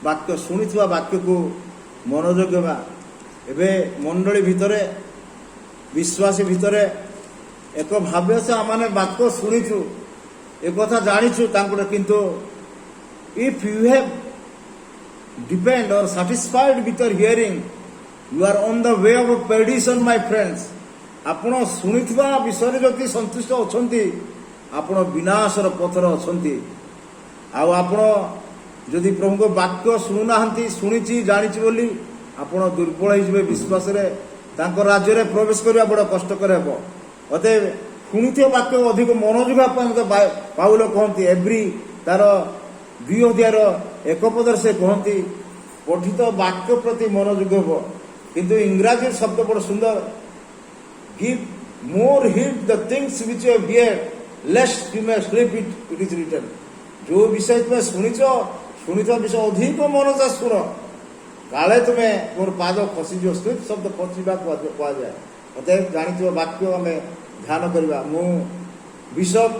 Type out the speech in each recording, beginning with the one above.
वाक्य शुणुवा वाक्य को मनोयोग देवा एवं मंडली भितर विश्वासी भितर एक भाव्य से आम वाक्य शुणुचु एक जाचु किंतु इफ यू हैव डिपेंड और satisfied with your hearing you are on the way of perdition my friends आपण शुणुवा विषय जदि संतुष्ट अच्छा आपण विनाशर पथर अच्छा आपण जदि प्रभु को वाक्य शुणुना शुणी जानी बोली आपण दुर्बल हो विश्वास राज्य में प्रवेश करने बड़ कष्टकर हे अतएव शुणुवा वाक्य अधिक मनोयोग पाउल कहती एव्री तार 2 अध्यायर 1 पदर से कहती पठित वाक्य प्रति मनोयोग हे किंतु इंग्राजी शब्द बड़ सुंदर give more heed the things which you have heard lest you may slip it is written जो विषय तुम्हें शुणिथ विषय अधिक मनोजा शुण काले तुम्हें मोर पाद खसीज स्लीप शब्द खसवा कहुए अतएव जानी वाक्य आम ध्यान करवा मु बिशप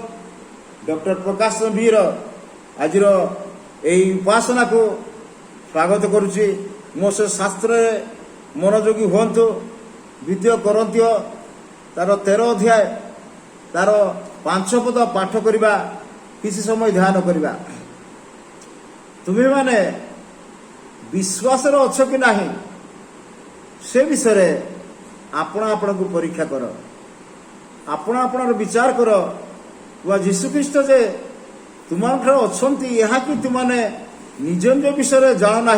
डॉक्टर प्रकाश वीर आज उपासना को स्वागत करुच्ची मो से शास्त्र मनोयोगी हूँ द्वितीय करंतिय तार 13 अध्याय तार 5 पद पाठ करवा किसी समय ध्यान करवा तुम्हें माने विश्वास अच्छ कि नहीं से विषय आपण को परीक्षा कर आपण विचार कर वा जीशुख्रीष्ट जे तुम अच्छा यह कि तुमने निज निज विषय जान ना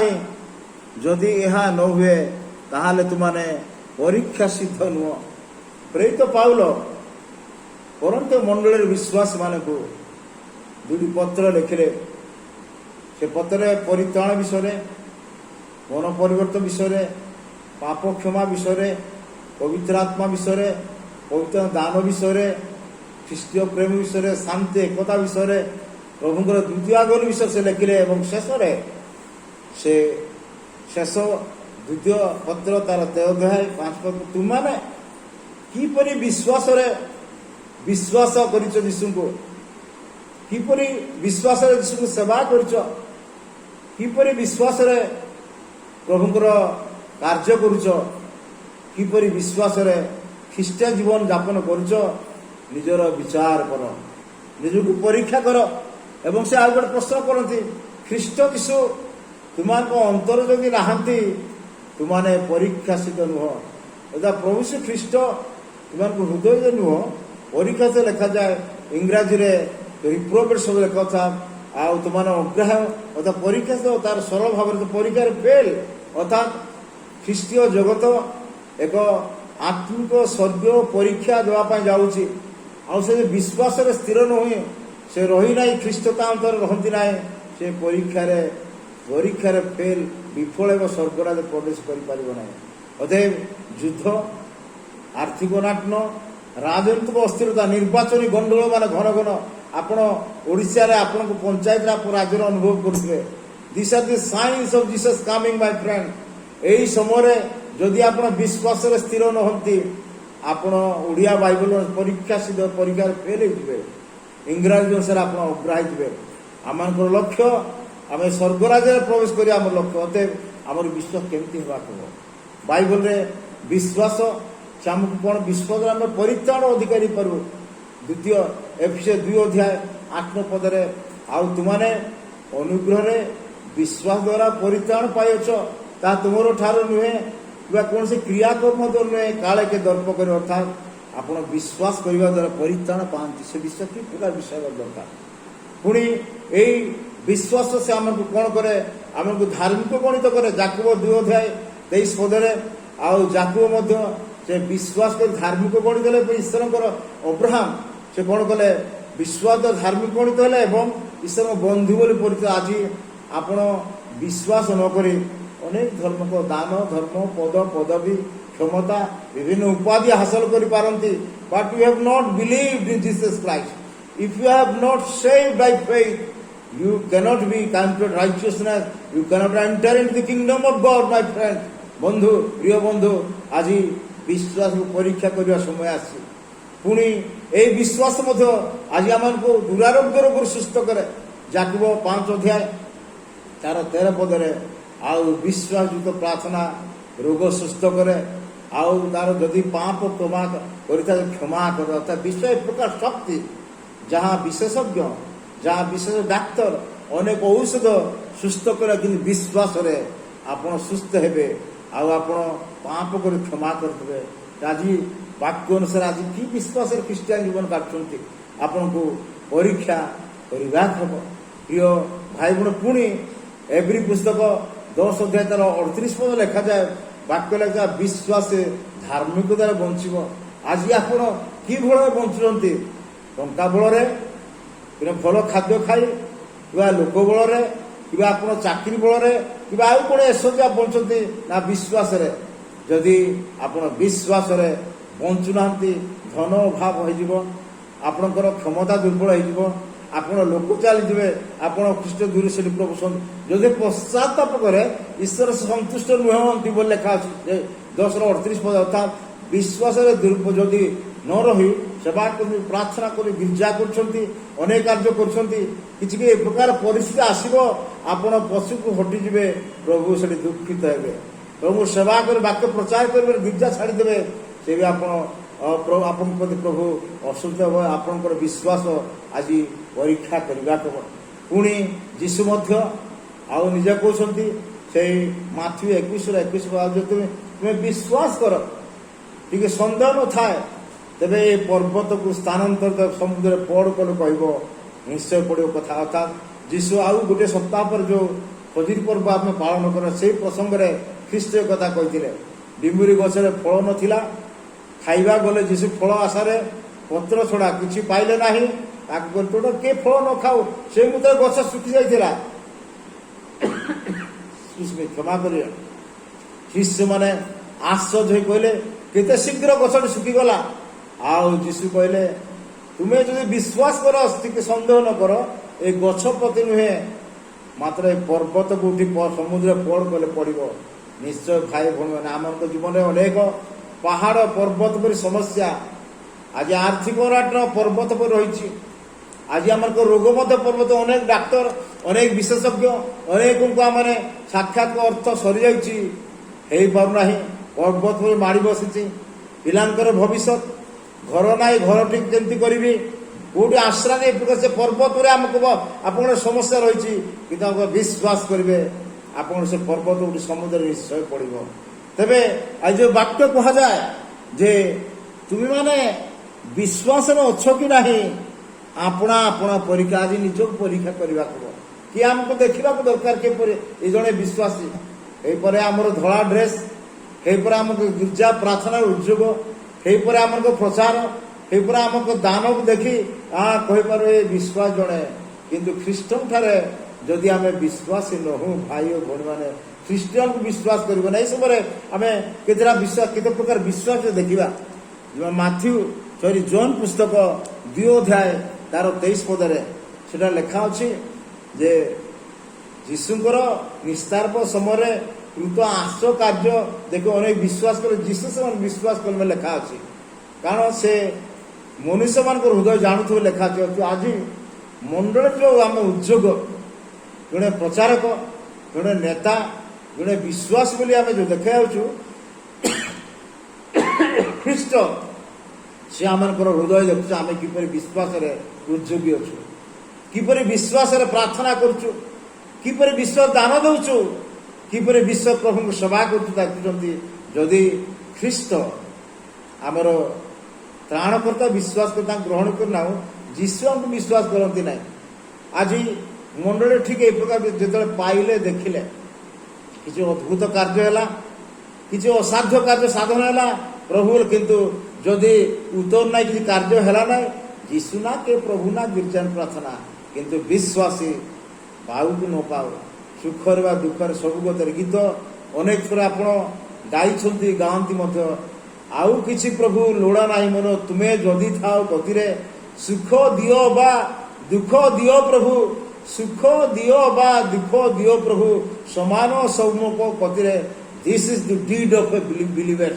जदि यह न हुए ताहले तुमने परीक्षा सिद्ध नुह प्रेरित पाउल परंतु मंडल विश्वास मान को 2 पत्र लिखिले से पत्र परित्राण विषय मन परिवर्तन विषय पाप क्षमा विषय पवित्र आत्मा विषय पवित्र दान विषय ख्रीष्टीय प्रेम विषय शांति एकता विषय प्रभुଙ୍କର द्वितीय आगमन विषय से लिखिले एवं से शेष द्वितीय पत्र तार 13 अध्याय 5 पद तुमने किपरि विश्वास करिछ यीशु को किपरि विश्वास यीशु को सेवा करिछ किपरि विश्वास रे प्रभुଙ୍କର कार्य करुछ किपरि विश्वास रे ख्रीष्टीय जीवन यापन करुछ निजर विचार कर निजको परीक्षा कर एवं से आउ गोटे प्रश्न करती ख्रीष्ट यीशु तुम अंतर जदि नहांती तुमने परीक्षा सिद्ध नुह अर्थात प्रभु श्री ख्रीष्ट तुम हृदय नुह परीक्षा से लिखा जाए इंग्राजी रे रिप्रोवेट सब लिखा था आउ तुमने अग्राह अर्थात परीक्षा से तार सरल भाव परीक्षा फेल अर्थात ख्रीष्टीय जगत एक आत्मिक स्वर्गीय परीक्षा देवाई जाऊँगी आउ से विश्वास स्थिर न हुए से रही ना ख्रीष्टता अंतर रहती ना से परीक्षा फेल विफल एवं स्वर्गराज प्रवेश कर अतएव युद्ध आर्थिक अनाटन राजनीतिक अस्थिरता निर्वाचन गंडगोल मान घन घन आपण ओडिशा रे आपण को पंचायत राज्य अनुभव करुवे this are the science of Jesus coming my friend एही समय जदि आपण विश्वास स्थिर न होती आपण ओडिया बाइबल परीक्षा सिद्ध परीक्षा फेल हो इंग्राजी अनुसार आप अग्राही थे आम लक्ष्य आम स्वर्गराज प्रवेश कर लक्ष्य अतएव आम विश्वास केमती हवा बाइबल रे विश्वास आमको कौन विश्वास आम परित्राण अधिकारी करूँ द्वितीय एफएससी 2 अध्याय 8 पदरे आउ तुमने अनुग्रह रे विश्वास द्वारा परित्राण पाइछ ता तुमर ठार नुहे कौन से क्रियाकर्म नुहे काले के दर्प कर अर्थात आप विश्वास करने द्वारा परित्राण पाती से विश्वास कि प्रकार विषय दरकार पुणी यही विश्वास से आमको कौन करे आमको धार्मिक गणित करे जाकुब 2 अध्याय 23 पदरे आउ जाकुब से विश्वास कर धार्मिक गणित है ईश्वर अब्राहम से कौन कले विश्वास धार्मिक गणित है एवं ईश्वर बंधु बोली परिचय आज आप विश्वास नक अनेक धर्म को दान धर्म पद पदवी क्षमता विभिन्न उपाधि हासिल कर पारती but you have not believed in Jesus Christ if you have not saved by faith you cannot be counted righteousness you cannot enter into the kingdom of God my friend बंधु प्रिय बंधु आज विश्वास को परीक्षा करने समय आसी पुणी ए विश्वास आज आम को दुरारोग्य रोग सुस्थ करे जाकुब 5 अध्याय ତାର 13 ପଦରେ ଆଉ ବିଶ୍ୱାସଯୁକ୍ତ ପ୍ରାର୍ଥନା ରୋଗ ସୁସ୍ଥ କରେ, ଆଉ ତାର ଯଦି ପାପ କ୍ଷମା କରିଥାଏ କ୍ଷମା କରେ। ଅର୍ଥାତ୍ ବିଶ୍ୱାସ ଏକ ପ୍ରକାର ଶକ୍ତି, ଯାହା ବିଶେଷଜ୍ଞ, ଯାହା ବିଶେଷ ଡାକ୍ତର ଅନେକ ଔଷଧ ସୁସ୍ଥ କରେ, କିନ୍ତୁ ବିଶ୍ୱାସରେ ଆପଣ ସୁସ୍ଥ ହେବେ ଆଉ ଆପଣ ପାପ କରି କ୍ଷମା କରିଦେବେ। ଆଜି ବାକ୍ୟ ଅନୁସାରେ ଆଜି କି ବିଶ୍ୱାସରେ ଖ୍ରୀଷ୍ଟିଆନ ଜୀବନ କାଟୁଛନ୍ତି ଆପଣଙ୍କୁ ପରୀକ୍ଷା କରିବାକୁ ହେବ। ପ୍ରିୟ ଭାଇ ଭଉଣୀ, ପୁଣି ଏଭ୍ରି ପୁସ୍ତକ 10 ଅଧ୍ୟାୟ ତାର 38 ପଦ ଲେଖାଯାଏ, ବାକ୍ୟ ଲେଖା ବିଶ୍ୱାସ ଧାର୍ମିକତାରେ ବଞ୍ଚିବ। ଆଜି ଆପଣ କି ବଳରେ ବଞ୍ଚୁଛନ୍ତି? ଟଙ୍କା ବଳରେ, କିମ୍ବା ଭଲ ଖାଦ୍ୟ ଖାଇ, କିମ୍ବା ଲୋକ ବଳରେ, କିମ୍ବା ଆପଣ ଚାକିରି ବଳରେ, କିମ୍ବା ଆଉ କ'ଣ ଏସବୁ ବଞ୍ଚନ୍ତି ନା ବିଶ୍ୱାସରେ? ଯଦି ଆପଣ ବିଶ୍ୱାସରେ ବଞ୍ଚୁନାହାନ୍ତି, ଧନ ଅଭାବ ହୋଇଯିବ, ଆପଣଙ୍କର କ୍ଷମତା ଦୁର୍ବଳ ହୋଇଯିବ, ଆପଣ ଲୋକ ଚାଲିଯିବେ, ଆପଣ ଖ୍ରୀଷ୍ଟ ଦୂରେ ସେଠି ପ୍ରଭୁ ଯଦି ପଶ୍ଚାତାପ କରେ ଈଶ୍ୱର ସନ୍ତୁଷ୍ଟ ନୁହନ୍ତି ବୋଲି ଲେଖା ଅଛି 10:38 ପଦ। ଅର୍ଥାତ୍ ବିଶ୍ୱାସରେ ଯଦି ନ ରହି ସେବା କରି ପ୍ରାର୍ଥନା କରି ଗିର୍ଜା କରୁଛନ୍ତି, ଅନେକ କାର୍ଯ୍ୟ କରୁଛନ୍ତି, କିଛି ଏ ପ୍ରକାର ପରିସ୍ଥିତି ଆସିବ, ଆପଣ ପଛକୁ ହଟିଯିବେ, ପ୍ରଭୁ ସେଠି ଦୁଃଖିତ ହେବେ। ପ୍ରଭୁ ସେବା କରି ବାକ୍ୟ ପ୍ରଚାର କରିବେ, ଗିର୍ଜା ଛାଡ଼ିଦେବେ, ସେ ବି ଆପଣଙ୍କ ପ୍ରତି ପ୍ରଭୁ ଅସୁସ୍ଥ ହେବ। ଆପଣଙ୍କର ବିଶ୍ୱାସ ଆଜି ପରୀକ୍ଷା କରିବାକୁ ହେବ। ପୁଣି ଯୀଶୁ ମଧ୍ୟ ଆଉ ନିଜେ କହୁଛନ୍ତି ସେଇ ମାଥ୍ୟୁ 21:21, ତୁମେ ବିଶ୍ୱାସ କର, ଟିକେ ସନ୍ଦେହ ନଥାଏ, ତେବେ ଏ ପର୍ବତକୁ ସ୍ଥାନାନ୍ତରିତ ସମୁଦ୍ରରେ ପଡ଼ କଲେ କହିବ, ନିଶ୍ଚୟ ପଡ଼ିବ କଥା। ଅର୍ଥାତ୍ ଯୀଶୁ ଆଉ ଗୋଟେ ସପ୍ତାହ ପରେ ଯେଉଁ ଖଜୁରୀ ପର୍ବ ଆମେ ପାଳନ କର, ସେଇ ପ୍ରସଙ୍ଗରେ ଖ୍ରୀଷ୍ଟ କଥା କହିଥିଲେ। ଡିମ୍ବୁରି ଗଛରେ ଫଳ ନଥିଲା, ଖାଇବା ଗଲେ ଯୀଶୁ ଫଳ ଆଶାରେ ପତ୍ର ଛଡ଼ା କିଛି ପାଇଲେ ନାହିଁ, ତାକୁ କହିଲେ କିଏ ଫଳ ନ ଖାଉ, ସେ ମୁଦ୍ରେ ଗଛ ଶୁଖି ଯାଇଥିଲା। କ୍ଷମା କରିବେ। ଶିଷ୍ୟମାନେ ଆଶ୍ଚର୍ଯ୍ୟ ହୋଇ କହିଲେ, କେତେ ଶୀଘ୍ର ଗଛଟି ଶୁଖିଗଲା। ଆଉ ଯୀଶୁ କହିଲେ, ତୁମେ ଯଦି ବିଶ୍ୱାସ କର, ଟିକେ ସନ୍ଦେହ ନ କର, ଏ ଗଛ ପ୍ରତି ନୁହେଁ, ମାତ୍ର ଏ ପର୍ବତକୁ ଉଠି ସମୁଦ୍ରରେ ପଡ଼ କଲେ ପଡ଼ିବ। ନିଶ୍ଚୟ ଭାଇ ଭଉଣୀମାନେ, ଆମର ଜୀବନରେ ଅନେକ ପାହାଡ଼ ପର୍ବତ ପରି ସମସ୍ୟା, ଆଜି ଆର୍ଥିକ ଅନାଟନ ପର୍ବତ ପରି ରହିଛି। ଆଜି ଆମର ରୋଗ ମଧ୍ୟ ପର୍ବତ, ଅନେକ ଡାକ୍ତର, ଅନେକ ବିଶେଷଜ୍ଞ, ଅନେକଙ୍କୁ ଆମେ ସାକ୍ଷାତ ଅର୍ଥ ସରିଯାଇଛି, ହେଇପାରୁନାହିଁ, ପର୍ବତ ପରି ମାଡ଼ି ବସିଛି। ପିଲାଙ୍କର ଭବିଷ୍ୟତ, ଘର ନାହିଁ, ଘର ଠିକ କେମିତି କରିବି, କୋଉଠି ଆଶ୍ରା ନେଇ, ସେ ପର୍ବତରେ ଆମକୁ ଆପଣଙ୍କର ସମସ୍ୟା ରହିଛି, କିନ୍ତୁ ଆପଣ ବିଶ୍ୱାସ କରିବେ, ଆପଣ ସେ ପର୍ବତ ଗୋଟେ ସମୁଦ୍ରରେ ନିଶ୍ଚୟ ପଡ଼ିବ। ତେବେ ଆଜି ଯେଉଁ ବାକ୍ୟ କୁହାଯାଏ ଯେ ତୁମେମାନେ ବିଶ୍ୱାସରେ ଅଛ କି ନାହିଁ, ଆପଣ ପରୀକ୍ଷା, ଆଜି ନିଜକୁ ପରୀକ୍ଷା କରିବାକୁ ହେବ। କିଏ ଆମକୁ ଦେଖିବାକୁ ଦରକାର, କିପରି ଏ ଜଣେ ବିଶ୍ୱାସୀ, ଏହିପରେ ଆମର ଧଳା ଡ୍ରେସ୍, ଏହିପରେ ଆମକୁ ଗିର୍ଜା ପ୍ରାର୍ଥନାର ଉଦ୍ଯୋଗ, ଏହିପରେ ଆମର ପ୍ରଚାର, ଏହିପରେ ଆମକୁ ଦାନକୁ ଦେଖି କହିପାରୁ ଏ ବିଶ୍ୱାସ ଜଣେ। କିନ୍ତୁ ଖ୍ରୀଷ୍ଟଙ୍କଠାରେ ଯଦି ଆମେ ବିଶ୍ୱାସୀ ନହୁଁ, ଭାଇ ଓ ଭଉଣୀମାନେ, ଖ୍ରୀଷ୍ଟିଆନକୁ ବିଶ୍ୱାସ କରିବ ନା। ଏହି ସମୟରେ ଆମେ କେତେ ପ୍ରକାର ବିଶ୍ୱାସ ଦେଖିବା। ଜନ୍ ପୁସ୍ତକ 2 ଅଧ୍ୟାୟ ତାର 23 ପଦରେ ସେଟା ଲେଖା ଅଛି ଯେ ଯୀଶୁଙ୍କର ନିସ୍ତାର୍ପ ସମୟରେ କୃତ ଆଶ୍ଚର୍ଯ୍ୟ କାର୍ଯ୍ୟ ଦେଖି ଅନେକ ବିଶ୍ୱାସ କଲେ, ଯୀଶୁ ସେମାନେ ବିଶ୍ୱାସ କଲେ ଲେଖା ଅଛି। କାରଣ ସେ ମନୁଷ୍ୟମାନଙ୍କର ହୃଦୟ ଜାଣୁଥିବେ ଲେଖା ଅଛି। ଆଜି ମଣ୍ଡଳୀର ଯେଉଁ ଆମ ଉଦ୍ଯୋଗ, ଜଣେ ପ୍ରଚାରକ, ଜଣେ ନେତା, ଜଣେ ବିଶ୍ୱାସ ବୋଲି ଆମେ ଯେଉଁ ଦେଖାଯାଉଛୁ, ଖ୍ରୀଷ୍ଟ ସେ ଆମମାନଙ୍କର ହୃଦୟ ଦେଖୁଛୁ, ଆମେ କିପରି ବିଶ୍ୱାସରେ ଉଦ୍ଯୋଗୀ ଅଛୁ, କିପରି ବିଶ୍ୱାସରେ ପ୍ରାର୍ଥନା କରୁଛୁ, କିପରି ବିଶ୍ୱାସ ଦାନ ଦେଉଛୁ, କିପରି ବିଶ୍ୱାସ ପ୍ରଭୁଙ୍କୁ ସେବା କରୁଛୁ, ଦେଖୁଛନ୍ତି। ଯଦି ଖ୍ରୀଷ୍ଟ ଆମର ତ୍ରାଣକର୍ତ୍ତା ବିଶ୍ୱାସ କରି ତାଙ୍କୁ ଗ୍ରହଣ କରିନାହୁଁ, ଯୀଶୁ ଆମକୁ ବିଶ୍ୱାସ କରନ୍ତି ନାହିଁ। ଆଜି ମଣ୍ଡଳୀ ଠିକ୍ ଏ ପ୍ରକାର ଯେତେବେଳେ ପାଇଲେ, ଦେଖିଲେ କିଛି ଅଦ୍ଭୁତ କାର୍ଯ୍ୟ ହେଲା, କିଛି ଅସାଧ୍ୟ କାର୍ଯ୍ୟ ସାଧନ ହେଲା ପ୍ରଭୁ, କିନ୍ତୁ ଯଦି ଉତ୍ତର ନାହିଁ, କିଛି କାର୍ଯ୍ୟ ହେଲା ନାହିଁ, ଯୀଶୁ ନା କେ ପ୍ରଭୁ ନା ଗିର୍ଜାନ ପ୍ରାର୍ଥନା। କିନ୍ତୁ ବିଶ୍ୱାସୀ ପାଉ କି ନ ପାଉ, ସୁଖରେ ବା ଦୁଃଖରେ, ସବୁ ଗତରେ ଗୀତ ଅନେକ ଥର ଆପଣ ଗାଇଛନ୍ତି, ଗାଆନ୍ତି ମଧ୍ୟ। ଆଉ କିଛି ପ୍ରଭୁ ଲୋଡ଼ା ନାହିଁ ମୋର, ତୁମେ ଯଦି ଥାଅ ଗତିରେ, ସୁଖ ଦିଅ ବା ଦୁଃଖ ଦିଅ ପ୍ରଭୁ, ସୁଖ ଦିଅ ବା ଦୁଃଖ ଦିଅ ପ୍ରଭୁ, ସମାନ ସମ୍ମୁଖ ଗତିରେ। This is the deed of a believer.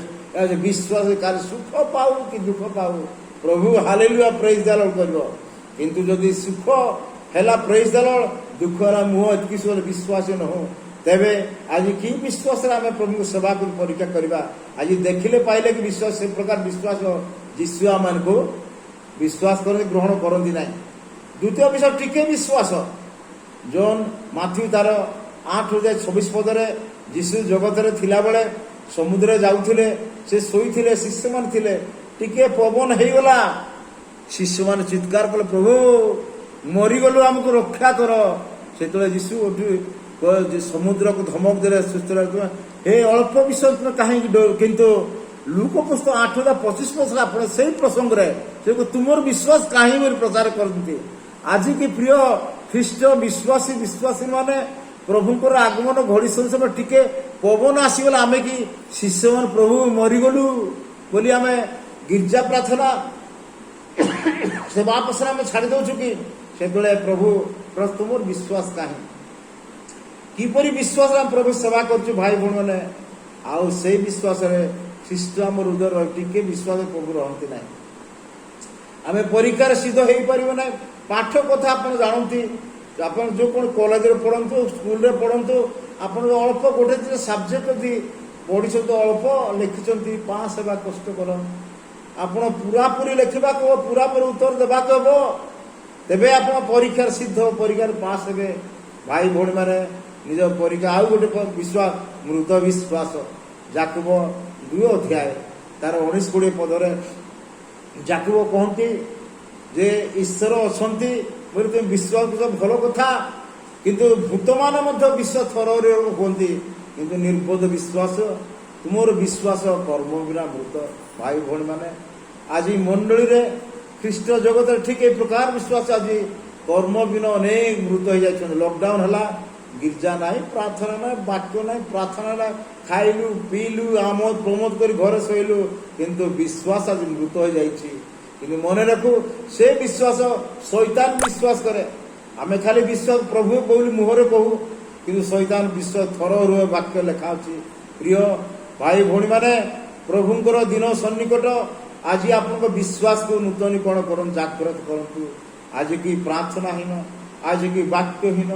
ବିଶ୍ୱାସ କାଲି ସୁଖ ପାଉ କି ଦୁଃଖ ପାଉ, ପ୍ରଭୁ ହାଲେଲୁୟା ପ୍ରେଜ୍ ଦ ଲର୍ଡ କରିବ। କିନ୍ତୁ ଯଦି ସୁଖ ହେଲା ପ୍ରେଜ୍ ଦ ଲର୍ଡ, ଦୁଃଖର ମୁହଁ ଏତିକି ସବୁ ବିଶ୍ୱାସ ନ ହଉ ତେବେ ଆଜି କି ବିଶ୍ୱାସରେ ଆମେ ପ୍ରଭୁଙ୍କୁ ସେବା କରି ପରୀକ୍ଷା କରିବା? ଆଜି ଦେଖିଲେ ପାଇଲେ କି ବିଶ୍ୱାସ ସେ ପ୍ରକାର ବିଶ୍ୱାସ ଯୀଶୁ ଆମମାନଙ୍କୁ ବିଶ୍ୱାସ କରନ୍ତି, ଗ୍ରହଣ କରନ୍ତି ନାହିଁ। ଦ୍ୱିତୀୟ ବିଷୟ ଟିକେ ବିଶ୍ୱାସ। ଜୋନ୍ ମାଥ୍ୟୁ ତାର 8:26 ପଦରେ ଯୀଶୁ ଜଗତରେ ଥିଲାବେଳେ ସମୁଦ୍ରରେ ଯାଉଥିଲେ, ସେ ଶୋଇଥିଲେ, ଶିଷ୍ୟମାନେ ଥିଲେ, ଟିକେ ପବନ ହେଇଗଲା, ଶିଷ୍ୟମାନେ ଚିତ୍କାର କଲେ, ପ୍ରଭୁ ମରିଗଲୁ, ଆମକୁ ରକ୍ଷା କର। ସେତେବେଳେ ଯୀଶୁ ସମୁଦ୍ରକୁ ଧମକ ଦେଲେ, ହେ ଅଳ୍ପ ବିଶ୍ୱାସ କାହିଁକି? କିନ୍ତୁ ଲୁକ ପୁସ୍ତକ 8:25 ଆପଣ ସେଇ ପ୍ରସଙ୍ଗରେ ତୁମର ବିଶ୍ୱାସ କାହିଁ ବୋଲି ପ୍ରଚାର କରନ୍ତି। ଆଜି କି ପ୍ରିୟ ଖ୍ରୀଷ୍ଟ ବିଶ୍ୱାସୀ ମାନେ ପ୍ରଭୁଙ୍କର ଆଗମନ ଘଡ଼ି ସମୟ ଟିକେ ପବନ ଆସିଗଲା, ଆମେ କି ଶିଷ୍ୟମାନେ ପ୍ରଭୁ ମରିଗଲୁ ବୋଲି ଆମେ ଗିର୍ଜା ପ୍ରାର୍ଥନା ସେବା ପସରା ଆମେ ଛାଡ଼ି ଦଉଛୁ କି? ସେତେବେଳେ ପ୍ରଭୁ ତୁମର ବିଶ୍ୱାସ କାହିଁ? କିପରି ବିଶ୍ୱାସରେ ଆମେ ପ୍ରଭୁ ସେବା କରୁଛୁ ଭାଇ ଭଉଣୀ ମାନେ? ଆଉ ସେଇ ବିଶ୍ୱାସରେ ଖ୍ରୀଷ୍ଟ ଆମ ହୃଦୟରେ ଟିକେ ବିଶ୍ୱାସ ପ୍ରଭୁ ରହନ୍ତି ନାହିଁ। ଆମେ ପରୀକ୍ଷାରେ ସିଦ୍ଧ ହେଇପାରିବ ନାହିଁ। ପାଠ କଥା ଆପଣ ଜାଣନ୍ତି, ଆପଣ ଯେଉଁ କ'ଣ କଲେଜରେ ପଢ଼ନ୍ତୁ, ସ୍କୁଲରେ ପଢ଼ନ୍ତୁ, ଆପଣ ଅଳ୍ପ ଗୋଟେ ସବଜେକ୍ଟ ଯଦି ପଢ଼ିଛନ୍ତି, ଅଳ୍ପ ଲେଖିଛନ୍ତି, ପାସ୍ ହେବା କଷ୍ଟକର। ଆପଣ ପୁରାପୁରି ଲେଖିବାକୁ ହେବ, ପୁରାପୁରି ଉତ୍ତର ଦେବାକୁ ହେବ, ତେବେ ଆପଣ ପରୀକ୍ଷାରେ ସିଦ୍ଧ, ପରୀକ୍ଷାରେ ପାସ୍ ହେବେ। ଭାଇ ଭଉଣୀ ମାନେ ନିଜ ପରୀକ୍ଷା ଆଉ ଗୋଟେ ବିଶ୍ୱାସ, ମୃତ ବିଶ୍ୱାସ। ଯାକୁବ 2 ତାର 19-20 ପଦରେ ଯାକୁବ କହନ୍ତି ଯେ ଈଶ୍ୱର ଅଛନ୍ତି ବୋଲି ତୁମେ ବିଶ୍ୱାସ କରୁଛ, ଭଲ କଥା, କିନ୍ତୁ ଭୂତମାନେ ମଧ୍ୟ ବିଶ୍ୱାସ ଥରରେ ହୁଅନ୍ତି, କିନ୍ତୁ ନିର୍ବୋଧ ବିଶ୍ୱାସ, ତୁମର ବିଶ୍ୱାସ କର୍ମ ବିନା ମୃତ। ଭାଇ ଭଉଣୀ ମାନେ ଆଜି ମଣ୍ଡଳୀରେ ଖ୍ରୀଷ୍ଟ ଜଗତରେ ଠିକ ଏ ପ୍ରକାର ବିଶ୍ୱାସ, ଆଜି କର୍ମ ବିନା ଅନେକ ମୃତ ହେଇଯାଇଛନ୍ତି। ଲକଡାଉନ ହେଲା, ଗିର୍ଜା ନାହିଁ, ପ୍ରାର୍ଥନା ନାହିଁ, ବାକ୍ୟ ନାହିଁ, ପ୍ରାର୍ଥନା ନାହିଁ, ଖାଇଲୁ ପିଇଲୁ, ଆମୋଦ ପ୍ରମୋଦ କରି ଘରେ ଶୋଇଲୁ, କିନ୍ତୁ ବିଶ୍ୱାସ ଆଜି ମୃତ ହେଇଯାଇଛି। କିନ୍ତୁ ମନେ ରଖୁ, ସେ ବିଶ୍ୱାସ ଶୈତାନ ବିଶ୍ୱାସ କରେ। ଆମେ ଖାଲି ବିଶ୍ୱାସ ପ୍ରଭୁ ବୋଲି ମୁହଁରେ କହୁ, କିନ୍ତୁ ଶୈତାନ ବିଶ୍ୱାସ ଥର ରୁହେ, ବାକ୍ୟ ଲେଖା ଅଛି। ପ୍ରିୟ ଭାଇ ଭଉଣୀ ମାନେ, ପ୍ରଭୁଙ୍କର ଦିନ ସନ୍ନିକଟ। ଆଜି ଆପଣଙ୍କ ବିଶ୍ୱାସକୁ ନୂତନୀକରଣ କରନ୍ତୁ, ଜାଗ୍ରତ କରନ୍ତୁ। ଆଜି କି ପ୍ରାର୍ଥନାହୀନ, ଆଜି କି ବାକ୍ୟହୀନ,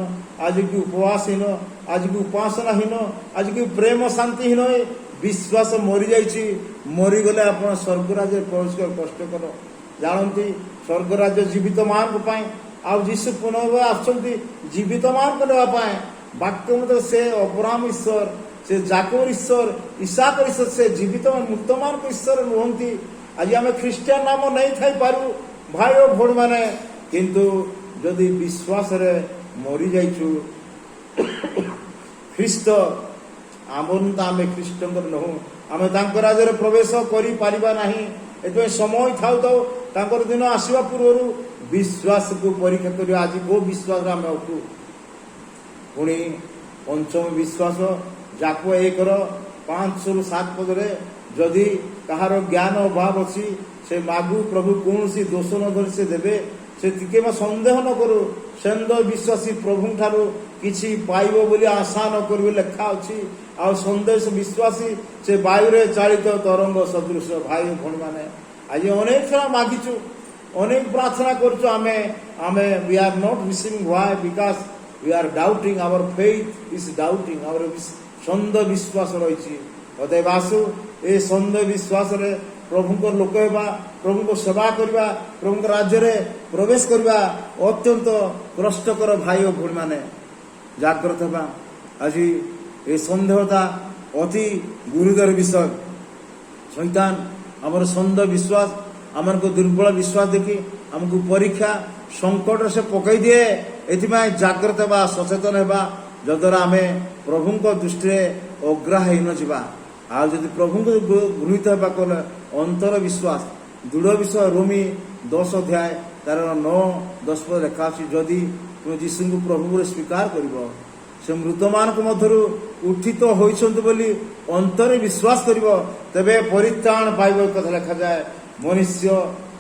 ଆଜି କି ଉପବାସହୀନ, ଆଜି କି ଉପାସନାହୀନ, ଆଜି କି ପ୍ରେମ ଶାନ୍ତିହୀନ ବିଶ୍ୱାସ ମରିଯାଇଛି। ମରିଗଲେ ଆପଣ ସ୍ୱର୍ଗରାଜ୍ୟରେ ପ୍ରବେଶ କଷ୍ଟକର। ଜାଣନ୍ତି, ସ୍ୱର୍ଗରାଜ୍ୟ ଜୀବିତ ମାନଙ୍କ ପାଇଁ, ଆଉ ଯୀଶୁ ପୁନଃ ଆସୁଛନ୍ତି ଜୀବିତ ମାନଙ୍କୁ ନେବା ପାଇଁ। ବାକ୍ୟ ମତେ ସେ ଅବ୍ରାହ୍ମ ଈଶ୍ୱର, ସେ ଯାକୋବ ଈଶ୍ୱର, ଇସାକର ଈଶ୍ୱର, ସେ ଜୀବିତ ମୃତ ମାନଙ୍କ ଈଶ୍ୱର ନୁହନ୍ତି। ଆଜି ଆମେ ଖ୍ରୀଷ୍ଟିଆନ ନାମ ନେଇଥାଇପାରୁ ଭାଇ ଓ ଭଉଣୀ ମାନେ, କିନ୍ତୁ ଯଦି ବିଶ୍ୱାସରେ ମରିଯାଇଛୁ, ଖ୍ରୀଷ୍ଟ ଆମନ୍ତ ଆମେ ଖ୍ରୀଷ୍ଟଙ୍କର ନୁହଁ, ଆମେ ତାଙ୍କ ରାଜ୍ୟରେ ପ୍ରବେଶ କରିପାରିବା ନାହିଁ। ଏଥିପାଇଁ ସମୟ ଥାଉ ଥାଉ ତାଙ୍କର ଦିନ ଆସିବା ପୂର୍ବରୁ ବିଶ୍ୱାସକୁ ପରୀକ୍ଷା କରିବା। ଆଜି କୋଉ ବିଶ୍ୱାସରେ ଆମେ ଅଛୁ? ପୁଣି ପଞ୍ଚମ ବିଶ୍ୱାସ, ଯାକୁବ 1:5-7 ପଦରେ, ଯଦି କାହାର ଜ୍ଞାନ ଅଭାବ ଅଛି, ସେ ମାଗୁ, ପ୍ରଭୁ କୌଣସି ଦୋଷ ନ ଧରି ସେ ଦେବେ, ସେ ଟିକେ ସନ୍ଦେହ ନ କରୁ। ସେନ୍ଦ ବିଶ୍ୱାସୀ ପ୍ରଭୁଙ୍କଠାରୁ କିଛି ପାଇବ ବୋଲି ଆଶା ନ କରିବେ ଲେଖା ଅଛି। ଆଉ ସନ୍ଦେଶ ବିଶ୍ୱାସୀ ସେ ବାୟୁରେ ଚାଳିତ ତରଙ୍ଗ ସଦୃଶ। ଭାଇ ଭଉଣୀ ମାନେ, ଆଜି ଅନେକ ଥର ମାଗିଛୁ, ଅନେକ ପ୍ରାର୍ଥନା କରୁଛୁ, ଆମେ we are not receiving. why? because we are doubting, our faith is doubting, our ସନ୍ଦ ବିଶ୍ୱାସ ରହିଛି। ଅତଏବ ଆସୁ ଏ ସନ୍ଦ ବିଶ୍ୱାସରେ ପ୍ରଭୁଙ୍କ ଲୋକ ହେବା, ପ୍ରଭୁଙ୍କ ସେବା କରିବା, ପ୍ରଭୁଙ୍କ ରାଜ୍ୟରେ ପ୍ରବେଶ କରିବା ଅତ୍ୟନ୍ତ କଷ୍ଟକର। ଭାଇ ଓ ଭଉଣୀ ମାନେ, ଜାଗ୍ରତ ହେବା। ଆଜି ଏ ସନ୍ଦେହତା ଅତି ଗୁରୁତର ବିଷୟ। ଶୈତାନ ଆମର ସନ୍ଦ ବିଶ୍ୱାସ, ଆମକୁ ଦୁର୍ବଳ ବିଶ୍ୱାସ ଦେଖି ଆମକୁ ପରୀକ୍ଷା ସଙ୍କଟରେ ସେ ପକାଇ ଦିଏ। ଏଥିପାଇଁ ଜାଗ୍ରତ ହେବା, ସଚେତନ ହେବା, ଯଦ୍ୱାରା ଆମେ ପ୍ରଭୁଙ୍କ ଦୃଷ୍ଟିରେ ଅଗ୍ରାହୀ ନ ଯିବା। ଆଉ ଯଦି ପ୍ରଭୁଙ୍କୁ ଗୃହୀତ ହେବା କଲେ ଅନ୍ତର ବିଶ୍ୱାସ, ଦୃଢ଼ ବିଶ୍ୱାସ। ରୋମୀ 10 ତାର 9-10 ପଦ ଲେଖା ଅଛି, ଯଦି ତୁମେ ଯୀଶୁଙ୍କୁ ପ୍ରଭୁ ବୋଲି ସ୍ୱୀକାର କରିବ, ସେ ମୃତମାନଙ୍କ ମଧ୍ୟରୁ ଉତ୍ଥିତ ହୋଇଛନ୍ତି ବୋଲି ଅନ୍ତରରେ ବିଶ୍ୱାସ କରିବ, ତେବେ ପରିତ୍ରାଣ ପାଇବ କଥା ଲେଖାଯାଏ। ମନୁଷ୍ୟ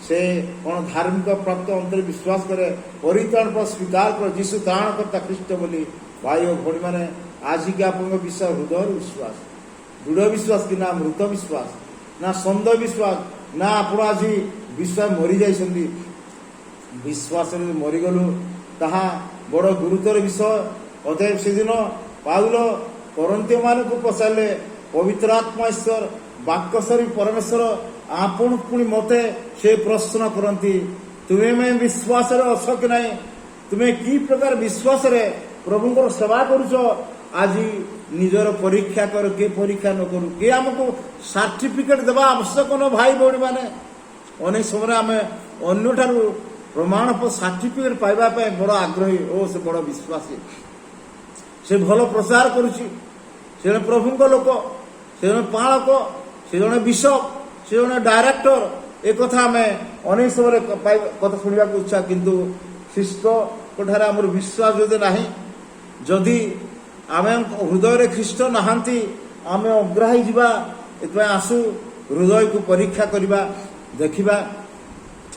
ସେ କ'ଣ ଧାର୍ମିକ ପ୍ରାପ୍ତ ଅନ୍ତରରେ ବିଶ୍ୱାସ କରେ, ପରିତ୍ରାଣ ସ୍ୱୀକାର କରେ ଯୀଶୁ ତ୍ରାଣକର୍ତ୍ତା ଖ୍ରୀଷ୍ଟ ବୋଲି। ଭାଇ ଓ ଭଉଣୀ ମାନେ, ଆଜିକି ଆପଣଙ୍କ ବିଶ୍ୱାସ ହୃଦୟର ବିଶ୍ୱାସ, ଦୃଢ଼ ବିଶ୍ୱାସ କି ନା ମୃତ ବିଶ୍ୱାସ, ନା ସନ୍ଦ ବିଶ୍ୱାସ, ନା ଆପଣ ଆଜି ବିଶ୍ୱାସ ମରିଯାଇଛନ୍ତି? ବିଶ୍ୱାସରେ ମରିଗଲୁ, ତାହା ବଡ଼ ଗୁରୁତର ବିଷୟ। ଅତଏବ ସେଦିନ ପାଉଲ କରନ୍ତୀୟ ମାନଙ୍କୁ ପଚାରିଲେ, ପବିତ୍ର ଆତ୍ମା ଈଶ୍ୱର ବାକ୍ୟସ୍ୱରୂପୀ ପରମେଶ୍ୱର ଆପଣ ପୁଣି ମୋତେ ସେ ପ୍ରଶ୍ନ କରନ୍ତି, ତୁମେ ବିଶ୍ୱାସରେ ଅଛ କି ନାହିଁ? ତୁମେ କି ପ୍ରକାର ବିଶ୍ୱାସରେ ପ୍ରଭୁଙ୍କର ସେବା କରୁଛ? ଆଜି ନିଜର ପରୀକ୍ଷା କର, କିଏ ପରୀକ୍ଷା ନ କରୁ। କିଏ ଆମକୁ ସାର୍ଟିଫିକେଟ୍ ଦେବା ଆବଶ୍ୟକ ନ ଭାଇ ଭଉଣୀ ମାନେ। ଅନେକ ସମୟରେ ଆମେ ଅନ୍ୟଠାରୁ ପ୍ରମାଣ ସାର୍ଟିଫିକେଟ୍ ପାଇବା ପାଇଁ ବଡ଼ ଆଗ୍ରହୀ। ଓ ସେ ବଡ଼ ବିଶ୍ୱାସୀ, ସେ ଭଲ ପ୍ରଚାର କରୁଛି, ସେ ଜଣେ ପ୍ରଭୁଙ୍କ ଲୋକ, ସେ ଜଣେ ପାଳକ, ସେ ଜଣେ ବିଶପ, ସେ ଜଣେ ଡାଇରେକ୍ଟର। ଏ କଥା ଆମେ ଅନେକ ସମୟରେ କଥା ଶୁଣିବାକୁ ଇଚ୍ଛା। କିନ୍ତୁ ଖ୍ରୀଷ୍ଟଙ୍କଠାରେ ଆମର ବିଶ୍ୱାସ ଯଦି ନାହିଁ, ଯଦି ଆମେ ହୃଦୟରେ ଖ୍ରୀଷ୍ଟ ନାହାନ୍ତି, ଆମେ ଅଗ୍ରାହୀ ଯିବା। ଏଥିପାଇଁ ଆସୁ ହୃଦୟକୁ ପରୀକ୍ଷା କରିବା, ଦେଖିବା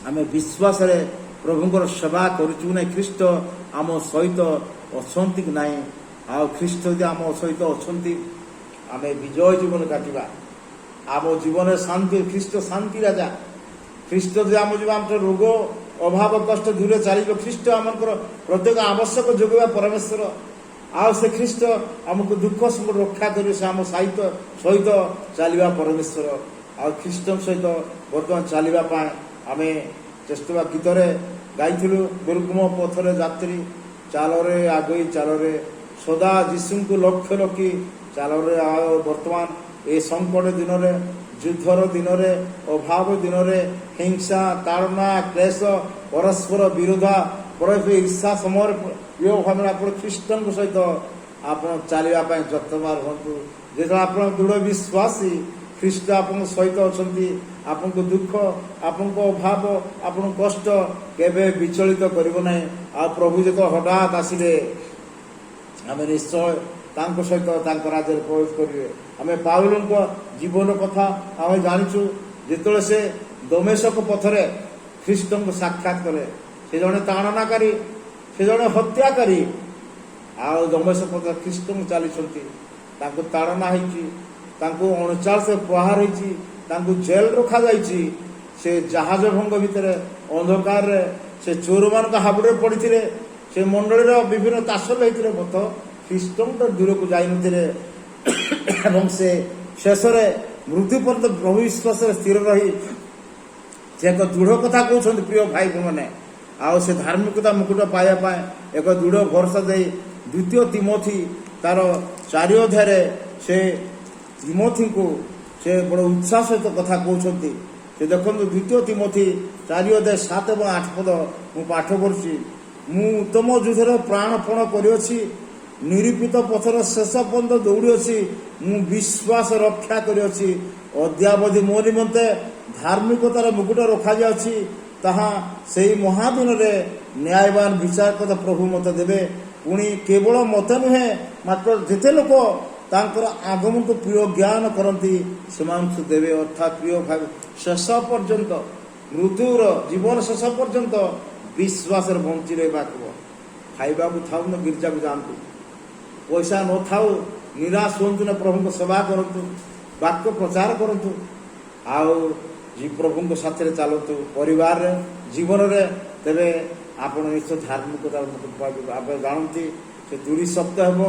ଆମେ ବିଶ୍ୱାସରେ ପ୍ରଭୁଙ୍କର ସେବା କରୁଛୁ କି ନାହିଁ, ଖ୍ରୀଷ୍ଟ ଆମ ସହିତ ଅଛନ୍ତି କି ନାହିଁ। ଆଉ ଖ୍ରୀଷ୍ଟ ଯଦି ଆମ ସହିତ ଅଛନ୍ତି, ଆମେ ବିଜୟ ଜୀବନ କାଟିବା। ଆମ ଜୀବନରେ ଶାନ୍ତି, ଖ୍ରୀଷ୍ଟ ଶାନ୍ତି ରାଜା। ଖ୍ରୀଷ୍ଟ ଯଦି ଆମ ଜୀବନ ଆମର ରୋଗ ଅଭାବ କଷ୍ଟ ଦୂରେ ଚାଲିବ। ଖ୍ରୀଷ୍ଟ ଆମଙ୍କର ପ୍ରତ୍ୟେକ ଆବଶ୍ୟକ ଯୋଗାଇବା ପରମେଶ୍ୱର। ଆଉ ସେ ଖ୍ରୀଷ୍ଟ ଆମକୁ ଦୁଃଖ ସମୟରେ ରକ୍ଷା କରିବେ। ସେ ଆମ ସହିତ ଚାଲିବା ପରମେଶ୍ୱର। ଆଉ ଖ୍ରୀଷ୍ଟଙ୍କ ସହିତ ବର୍ତ୍ତମାନ ଚାଲିବା ପାଇଁ ଆମେ ଚେଷ୍ଟା ଗୀତରେ ଗାଇଥିଲୁ, ଦୁର୍ଗମ ପଥରେ ଯାତ୍ରୀ ଚାଲରେ ଆଗେଇ ଚାଲରେ, ସଦା ଯୀଶୁଙ୍କୁ ଲକ୍ଷ୍ୟ ରଖି ଚାଲରେ। ଆଉ ବର୍ତ୍ତମାନ ଏ ସଙ୍କଟ ଦିନରେ, ଯୁଦ୍ଧର ଦିନରେ, ଅଭାବ ଦିନରେ, ହିଂସା ତାଡ଼ନା କ୍ଲେଶ ପରସ୍ପର ବିରୋଧ ଈର୍ଷା ସମୟରେ ପ୍ରିୟ ଭାବରେ ଆପଣ ଖ୍ରୀଷ୍ଟଙ୍କ ସହିତ ଆପଣ ଚାଲିବା ପାଇଁ ଯତ୍ନବାନ ହୁଅନ୍ତୁ। ଯେତେବେଳେ ଆପଣ ଦୃଢ଼ ବିଶ୍ୱାସୀ, ଖ୍ରୀଷ୍ଟ ଆପଣଙ୍କ ସହିତ ଅଛନ୍ତି। ଆପଣଙ୍କ ଦୁଃଖ, ଆପଣଙ୍କ ଅଭାବ, ଆପଣଙ୍କ କଷ୍ଟ କେବେ ବିଚଳିତ କରିବ ନାହିଁ। ଆଉ ପ୍ରଭୁ ଯେତେବେଳେ ହଠାତ୍ ଆସିଲେ, ଆମେ ନିଶ୍ଚୟ ତାଙ୍କ ସହିତ ତାଙ୍କ ରାଜ୍ୟରେ ପ୍ରବେଶ କରିବେ। ଆମେ ପାଉଲଙ୍କ ଜୀବନ କଥା ଆମେ ଜାଣିଛୁ। ଯେତେବେଳେ ସେ ଦମେଶକ ପଥରେ ଖ୍ରୀଷ୍ଟଙ୍କୁ ସାକ୍ଷାତ କଲେ, ସେ ଜଣେ ତାଡ଼ନାକାରୀ, ସେ ଜଣେ ହତ୍ୟାକାରୀ। ଆଉ ଦମେଶକ ପଥରେ ଖ୍ରୀଷ୍ଟଙ୍କୁ ଚାଲିଛନ୍ତି। ତାଙ୍କୁ ତାଡ଼ନା ହେଇଛି, ତାଙ୍କୁ 39 ପ୍ରହାର ହେଇଛି, ତାଙ୍କୁ ଜେଲ ରଖାଯାଇଛି। ସେ ଜାହାଜ ଭଙ୍ଗ ଭିତରେ ଅନ୍ଧକାରରେ ସେ ଚୋରମାନଙ୍କ ହାବୁଡ଼ରେ ପଡ଼ିଥିଲେ। ସେ ମଣ୍ଡଳୀର ବିଭିନ୍ନ ତାସଲ ହେଇଥିଲେ ମଧ୍ୟ ଖ୍ରୀଷ୍ଟଙ୍କ ଦୂରକୁ ଯାଇନଥିଲେ। ଏବଂ ସେ ଶେଷରେ ମୃତ୍ୟୁ ପର୍ଯ୍ୟନ୍ତ ପ୍ରଭୁ ବିଶ୍ୱାସରେ ସ୍ଥିର ରହି ସେ ଏକ ଦୃଢ଼ କଥା କହୁଛନ୍ତି ପ୍ରିୟ ଭାଇ ଭଉଣୀମାନେ। ଆଉ ସେ ଧାର୍ମିକତା ମୁକୁଟ ପାଇବା ପାଇଁ ଏକ ଦୃଢ଼ ଭରସା ଦେଇ 2 ତିମୋଥୀ ତାର 4 ଅଧ୍ୟାୟରେ ସେ ତିମୋଥୀଙ୍କୁ ସେ ବଡ଼ ଉତ୍ସାହ ସହିତ କଥା କହୁଛନ୍ତି। ସେ ଦେଖନ୍ତୁ 2 ତିମୋଥୀ 4 ଅଧ୍ୟାୟ 7 ଏବଂ 8 ପଦ ମୁଁ ପାଠ କରୁଛି। ମୁଁ ଉତ୍ତମ ଯୁଦ୍ଧର ପ୍ରାଣପଣ କରିଅଛି, ନିରୂପିତ ପଥର ଶେଷ ପର୍ଯ୍ୟନ୍ତ ଦୌଡ଼ିଅଛି, ମୁଁ ବିଶ୍ୱାସ ରକ୍ଷା କରିଅଛି। ଅଦ୍ୟାବଧି ମୋ ନିମନ୍ତେ ଧାର୍ମିକତାର ମୁକୁଟ ରଖାଯାଉଛି। ତାହା ସେହି ମହାଦିନରେ ନ୍ୟାୟବାନ ବିଚାରକତା ପ୍ରଭୁ ମୋତେ ଦେବେ। ପୁଣି କେବଳ ମୋତେ ନୁହେଁ, ମାତ୍ର ଯେତେ ଲୋକ ତାଙ୍କର ଆଗମନକୁ ପ୍ରିୟ ଜ୍ଞାନ କରନ୍ତି ସେମାନଙ୍କୁ ଦେବେ। ଅର୍ଥାତ୍ ପ୍ରିୟ ଭାଇ, ଶେଷ ପର୍ଯ୍ୟନ୍ତ, ମୃତ୍ୟୁର ଜୀବନ ଶେଷ ପର୍ଯ୍ୟନ୍ତ ବିଶ୍ୱାସରେ ବଞ୍ଚି ରହିବାକୁ। ଖାଇବାକୁ ଥାଉ ନା ଗିର୍ଜାକୁ ଯାଆନ୍ତୁ, ପଇସା ନଥାଉ ନିରାଶ ହୁଅନ୍ତୁ ନା, ପ୍ରଭୁଙ୍କ ସେବା କରନ୍ତୁ, ବାକ୍ୟ ପ୍ରଚାର କରନ୍ତୁ। ଆଉ ପ୍ରଭୁଙ୍କ ସାଥିରେ ଚାଲନ୍ତୁ ପରିବାରରେ, ଜୀବନରେ। ତେବେ ଆପଣ ନିଶ୍ଚୟ ଧାର୍ମିକତା ଆପଣ ଜାଣନ୍ତି ସେ 2 ସପ୍ତାହ ହେବ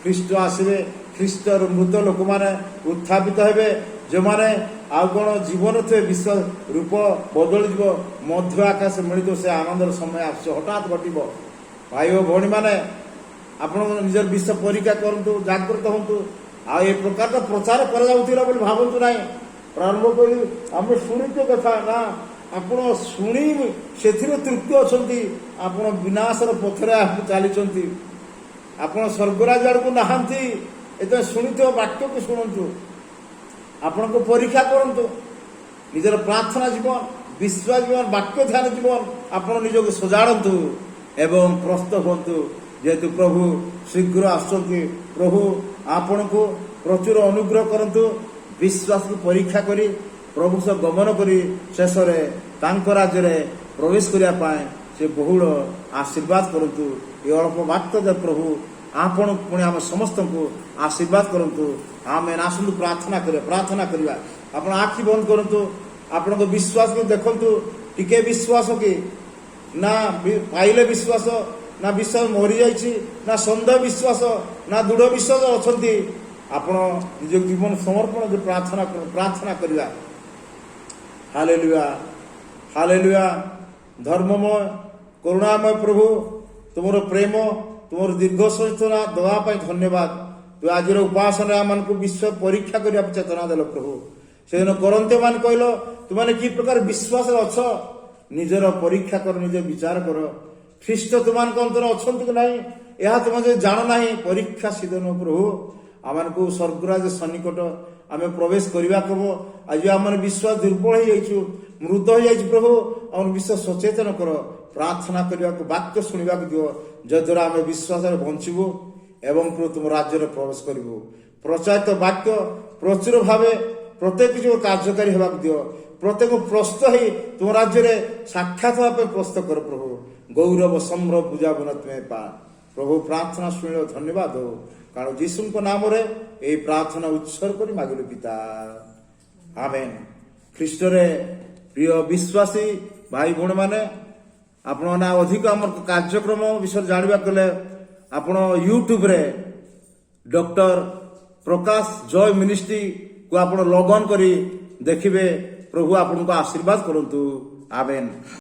ଖ୍ରୀଷ୍ଟ ଆସିବେ। ଖ୍ରୀଷ୍ଟର ମୃତ ଲୋକମାନେ ଉତ୍ଥାପିତ ହେବେ। ଯେଉଁମାନେ ଆଉ କ'ଣ ଜୀବନ ଥିବେ, ବିଶ୍ୱାସ ରୂପ ବଦଳିଯିବ, ମଧ୍ୟ ଆକାଶ ମିଳିତ ସେ ଆନନ୍ଦର ସମୟ ଆସୁଛି, ହଠାତ୍ ଘଟିବ। ଭାଇ ଓ ଭଉଣୀମାନେ, ଆପଣ ନିଜର ବିଷୟ ପରୀକ୍ଷା କରନ୍ତୁ, ଜାଗ୍ରତ ହୁଅନ୍ତୁ। ଆଉ ଏ ପ୍ରକାର ତ ପ୍ରଚାର କରାଯାଉଥିଲା ବୋଲି ଭାବନ୍ତୁ ନାହିଁ। ପ୍ରାରମ୍ଭ କରି ଆମେ ଶୁଣିଛୁ କଥା ନା, ଆପଣ ଶୁଣି ସେଥିରେ ତୃପ୍ତି ଅଛନ୍ତି। ଆପଣ ବିନାଶର ପଥରେ ଚାଲିଛନ୍ତି, ଆପଣ ସ୍ୱର୍ଗରାଜ ଆଡ଼କୁ ନାହାନ୍ତି। ଏଥିପାଇଁ ଶୁଣିଥିବା ବାକ୍ୟକୁ ଶୁଣନ୍ତୁ, ଆପଣଙ୍କ ପରୀକ୍ଷା କରନ୍ତୁ। ନିଜର ପ୍ରାର୍ଥନା ଜୀବନ, ବିଶ୍ୱାସ ଜୀବନ, ବାକ୍ୟ ଧ୍ୟାନ ଜୀବନ ଆପଣ ନିଜକୁ ସଜାଡ଼ନ୍ତୁ ଏବଂ ପ୍ରସ୍ତୁତ ହୁଅନ୍ତୁ। ଯେହେତୁ ପ୍ରଭୁ ଶୀଘ୍ର ଆସୁଛନ୍ତି, ପ୍ରଭୁ ଆପଣଙ୍କୁ ପ୍ରଚୁର ଅନୁଗ୍ରହ କରନ୍ତୁ। ବିଶ୍ୱାସକୁ ପରୀକ୍ଷା କରି ପ୍ରଭୁ ସହ ଗମନ କରି ଶେଷରେ ତାଙ୍କ ରାଜ୍ୟରେ ପ୍ରବେଶ କରିବା ପାଇଁ ସେ ବହୁଳ ଆଶୀର୍ବାଦ କରନ୍ତୁ। ଏ ଅଳ୍ପ ବାକ୍ୟ ପ୍ରଭୁ ଆପଣ ପୁଣି ଆମେ ସମସ୍ତଙ୍କୁ ଆଶୀର୍ବାଦ କରନ୍ତୁ। ଆମେ ଆସନ୍ତୁ ପ୍ରାର୍ଥନା କରିବା। ଆପଣ ଆଖି ବନ୍ଦ କରନ୍ତୁ, ଆପଣଙ୍କ ବିଶ୍ୱାସକୁ ଦେଖନ୍ତୁ। ଟିକେ ବିଶ୍ୱାସ କି ନା ପାଇଲେ ବିଶ୍ୱାସ, ନା ବିଶ୍ୱାସ ମରିଯାଇଛି, ନା ସନ୍ଦେହ ବିଶ୍ୱାସ, ନା ଦୃଢ଼ ବିଶ୍ୱାସ ଅଛନ୍ତି, ଆପଣ ନିଜ ଜୀବନ ସମର୍ପଣ କରି ପ୍ରାର୍ଥନା କରିବା। Hallelujah, hallelujah. ଧର୍ମମୟ କରୁଣାମୟ ପ୍ରଭୁ, ତୁମର ପ୍ରେମ, ତୁମର ଦୀର୍ଘ ସହିଷ୍ଣୁତା ଦେବା ପାଇଁ ଧନ୍ୟବାଦ। ତୁ ଆଜିର ଉପାସନାରେ ଆମମାନଙ୍କୁ ବିଶ୍ୱ ପରୀକ୍ଷା କରିବାକୁ ଚେତନା ଦେଲ ପ୍ରଭୁ। ସେଦିନ କରନ୍ତେ ମାନେ କହିଲ ତୁମାନେ କି ପ୍ରକାର ବିଶ୍ୱାସରେ ଅଛ, ନିଜର ପରୀକ୍ଷା କର, ନିଜ ବିଚାର କର। ଖ୍ରୀଷ୍ଟ ତୁମାନଙ୍କ ଅନ୍ତର ଅଛନ୍ତି କି ନାହିଁ ଏହା ତୁମେ ଯଦି ଜାଣ ନାହିଁ, ପରୀକ୍ଷା ସିଦ୍ଧ ନୁହଁ ପ୍ରଭୁ। ଆମମାନଙ୍କୁ ସ୍ୱର୍ଗରାଜ ସନ୍ନିକଟ ଆମେ ପ୍ରବେଶ କରିବାକୁ ହବ। ଆଜି ଆମର ବିଶ୍ୱାସ ଦୁର୍ବଳ ହେଇଯାଇଛୁ, ମୃତ ହେଇଯାଇଛି ପ୍ରଭୁ। ଆମର ବିଶ୍ୱାସ ସଚେତନ କର, ପ୍ରାର୍ଥନା କରିବାକୁ, ବାକ୍ୟ ଶୁଣିବାକୁ ଦିଅ, ଯଦ୍ୱାରା ଆମେ ବିଶ୍ୱାସରେ ବଞ୍ଚିବୁ ଏବଂ ପ୍ରଭୁ ତୁମ ରାଜ୍ୟରେ ପ୍ରବେଶ କରିବୁ। ପ୍ରଚାରିତ ବାକ୍ୟ ପ୍ରଚୁର ଭାବେ ପ୍ରତ୍ୟେକ କିଛି କାର୍ଯ୍ୟକାରୀ ହେବାକୁ ଦିଅ। ପ୍ରତ୍ୟେକ ପ୍ରସ୍ତୁତ ହେଇ ତୁମ ରାଜ୍ୟରେ ସାକ୍ଷାତ ହେବା ପାଇଁ ପ୍ରସ୍ତୁତ କର ପ୍ରଭୁ। ଗୌରବ ସମ୍ଭ୍ରମ ପୂଜା ଗୁଣ ତୁମେ ପା ପ୍ରଭୁ। ପ୍ରାର୍ଥନା ଶୁଣିଲ ଧନ୍ୟବାଦ ହଉ, କାରଣ ଯୀଶୁଙ୍କ ନାମରେ ଏହି ପ୍ରାର୍ଥନା ଉତ୍ସର୍ଗ କରି ମାଗିଲୁ ପିତା, ଆମେନ୍। ଖ୍ରୀଷ୍ଟରେ ପ୍ରିୟ ବିଶ୍ୱାସୀ ଭାଇ ଭଉଣୀମାନେ, ଆପଣମାନେ ଅଧିକ ଆମର କାର୍ଯ୍ୟକ୍ରମ ବିଷୟରେ ଜାଣିବାକୁ ହେଲେ ଆପଣ ୟୁଟ୍ୟୁବରେ ଡକ୍ଟର ପ୍ରକାଶ ଜୟ ମିନିଷ୍ଟ୍ରିକୁ ଆପଣ ଲଗ୍ଅନ୍ କରି ଦେଖିବେ। ପ୍ରଭୁ ଆପଣଙ୍କୁ ଆଶୀର୍ବାଦ କରନ୍ତୁ, ଆମେନ୍।